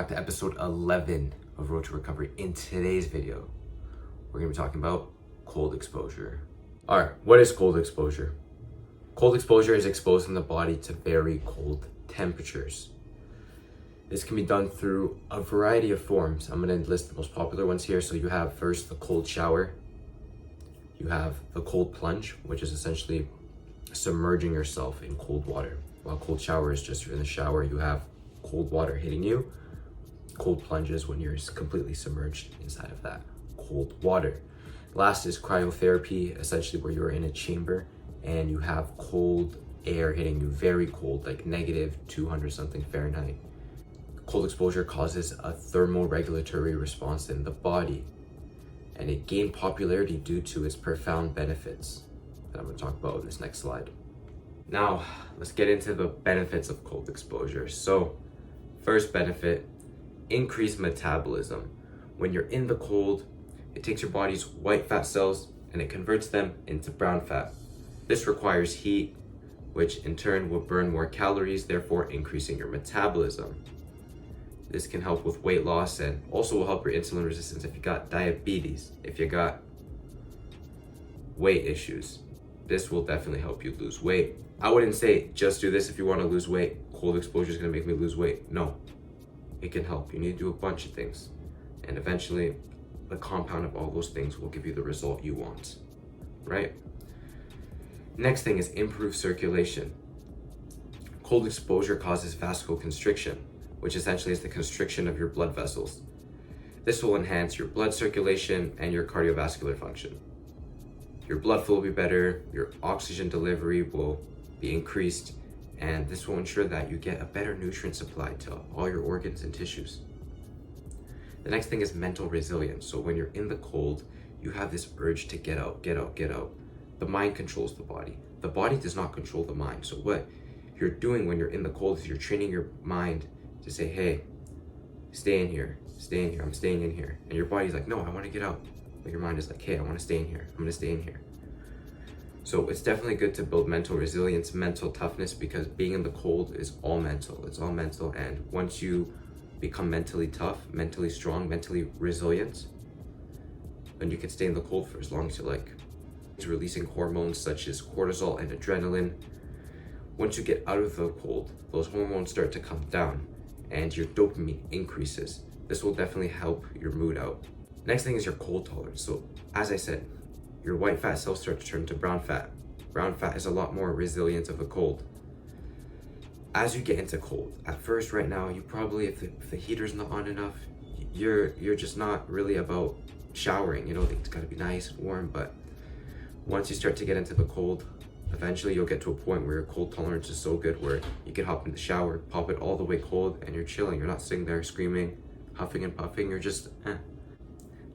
back to episode 11 of Road to Recovery. In today's video, we're going to be talking about cold exposure. All right, what is cold exposure? Cold exposure is exposing the body to very cold temperatures. This can be done through a variety of forms. I'm going to list the most popular ones here. So you have first the cold shower. You have the cold plunge, which is essentially submerging yourself in cold water. While cold shower is just you're in the shower, you have cold water hitting you. Cold plunges when you're completely submerged inside of that cold water. Last is cryotherapy, essentially where you're in a chamber and you have cold air hitting you, very cold, like negative 200 something Fahrenheit. Cold exposure causes a thermoregulatory response in the body, and it gained popularity due to its profound benefits that I'm going to talk about in this next slide. Now, let's get into the benefits of cold exposure. So, first benefit, increased metabolism. When you're in the cold, it takes your body's white fat cells and it converts them into brown fat. This requires heat, which in turn will burn more calories, therefore increasing your metabolism. This can help with weight loss and also will help your insulin resistance if you got diabetes, if you got weight issues. This will definitely help you lose weight. I wouldn't say just do this if you want to lose weight. Cold exposure is going to make me lose weight. No, it can help. You need to do a bunch of things. And eventually, the compound of all those things will give you the result you want, right? Next thing is improved circulation. Cold exposure causes vasoconstriction, which essentially is the constriction of your blood vessels. This will enhance your blood circulation and your cardiovascular function. Your blood flow will be better, your oxygen delivery will be increased, and this will ensure that you get a better nutrient supply to all your organs and tissues. The next thing is mental resilience. So when you're in the cold, you have this urge to get out, get out, get out. The mind controls the body. The body does not control the mind. So what you're doing when you're in the cold is you're training your mind to say, hey, stay in here, I'm staying in here. And your body's like, no, I want to get out. But your mind is like, hey, I want to stay in here, I'm going to stay in here. So it's definitely good to build mental resilience, mental toughness, because being in the cold is all mental. It's all mental. And once you become mentally tough, mentally strong, mentally resilient, then you can stay in the cold for as long as you like. It's releasing hormones such as cortisol and adrenaline. Once you get out of the cold, those hormones start to come down and your dopamine increases. This will definitely help your mood out. Next thing is your cold tolerance. So as I said, your white fat cells start to turn to brown fat. Brown fat is a lot more resilient of the cold. As you get into cold, at first right now, you probably, if the heater's not on enough, you're just not really about showering. You know, it's gotta be nice and warm, but once you start to get into the cold, eventually you'll get to a point where your cold tolerance is so good where you can hop in the shower, pop it all the way cold, and you're chilling. You're not sitting there screaming, huffing and puffing, you're just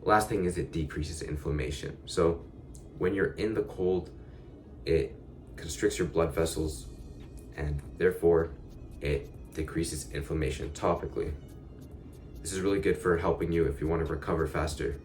Last thing is it decreases inflammation. So when you're in the cold, it constricts your blood vessels and therefore it decreases inflammation topically. This is really good for helping you if you want to recover faster.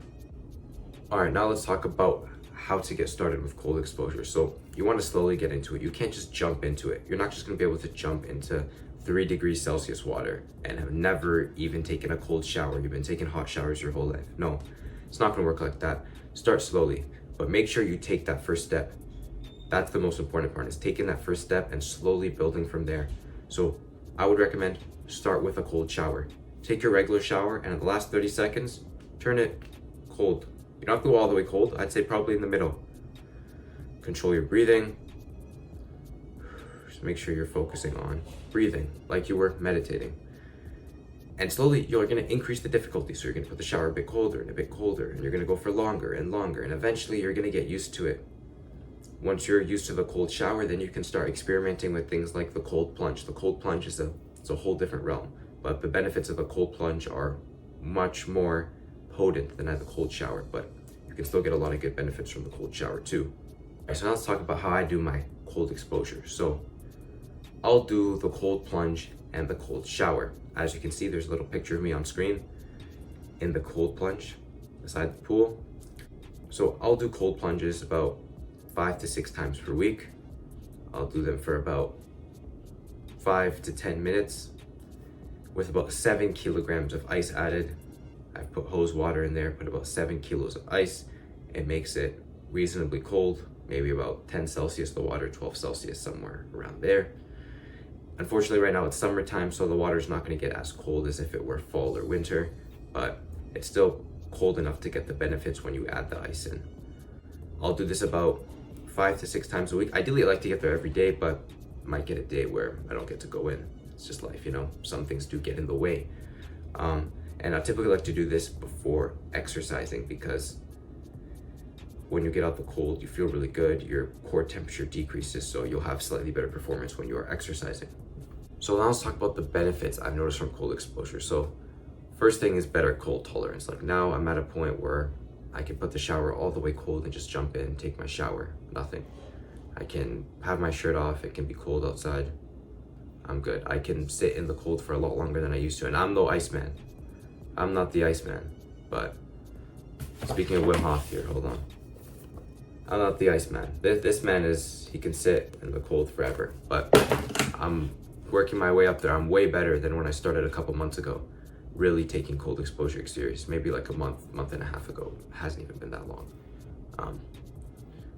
All right, now let's talk about how to get started with cold exposure. So you want to slowly get into it. You can't just jump into it. You're not just going to be able to jump into 3 degrees Celsius water and have never even taken a cold shower. You've been taking hot showers your whole life. No, it's not going to work like that. Start slowly, but make sure you take that first step. That's the most important part, is taking that first step and slowly building from there. So I would recommend start with a cold shower. Take your regular shower and in the last 30 seconds, turn it cold. You don't have to go all the way cold. I'd say probably in the middle. Control your breathing. Just make sure you're focusing on breathing like you were meditating. And slowly you're going to increase the difficulty. So you're going to put the shower a bit colder and a bit colder, and you're going to go for longer and longer. And eventually you're going to get used to it. Once you're used to the cold shower, then you can start experimenting with things like the cold plunge. The cold plunge is a whole different realm. But the benefits of the cold plunge are much more potent than at the cold shower. But you can still get a lot of good benefits from the cold shower too. All right, so now let's talk about how I do my cold exposure. So I'll do the cold plunge and the cold shower. As you can see, there's a little picture of me on screen in the cold plunge beside the pool. So I'll do cold plunges about 5 to 6 times per week. I'll do them for about 5 to 10 minutes. with about 7 kilograms of ice added. I've put hose water in there, put about 7 kilos of ice. It makes it reasonably cold, maybe about 10 Celsius the water, 12 Celsius, somewhere around there. Unfortunately, right now it's summertime, so the water's not going to get as cold as if it were fall or winter, but it's still cold enough to get the benefits when you add the ice in. I'll do this about 5 to 6 times a week. Ideally, I like to get there every day, but I might get a day where I don't get to go in. It's just life, you know, some things do get in the way. And I typically like to do this before exercising because when you get out the cold, you feel really good, your core temperature decreases, so you'll have slightly better performance when you are exercising. So now let's talk about the benefits I've noticed from cold exposure. So first thing is better cold tolerance. Like now I'm at a point where I can put the shower all the way cold and just jump in, take my shower, nothing. I can have my shirt off, it can be cold outside. I'm good. I can sit in the cold for a lot longer than I used to, and I'm no Iceman. I'm not the Iceman, but speaking of Wim Hof here, hold on. I'm not the Iceman. This man he can sit in the cold forever, but I'm working my way up there. I'm way better than when I started a couple months ago, really taking cold exposure serious. Maybe like a month and a half ago. It hasn't even been that long.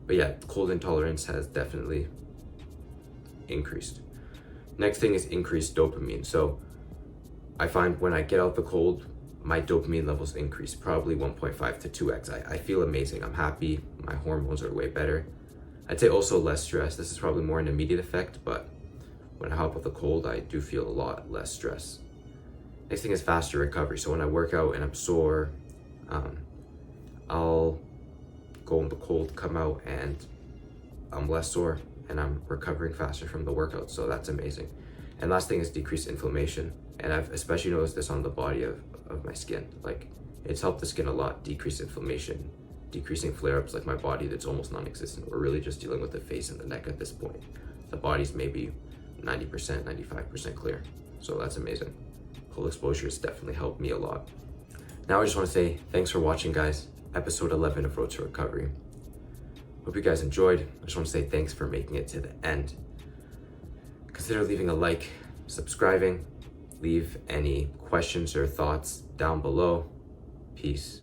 But yeah, cold intolerance has definitely increased. Next thing is increased dopamine. So I find when I get out the cold, my dopamine levels increase, probably 1.5 to 2x. I feel amazing. I'm happy. My hormones are way better. I'd say also less stress. This is probably more an immediate effect, but when I hop out the cold, I do feel a lot less stress. Next thing is faster recovery. So when I work out and I'm sore, I'll go in the cold, come out, and I'm less sore and I'm recovering faster from the workout. So that's amazing. And last thing is decreased inflammation. And I've especially noticed this on the body of my skin. Like it's helped the skin a lot, decrease inflammation, decreasing flare-ups. Like my body that's almost non-existent. We're really just dealing with the face and the neck at this point. The body's maybe 90%, 95% clear. So that's amazing. Cold exposure has definitely helped me a lot. Now I just want to say thanks for watching, guys. Episode 11 of Road to Recovery. Hope you guys enjoyed. I just want to say thanks for making it to the end. Consider leaving a like, subscribing, leave any questions or thoughts down below. Peace.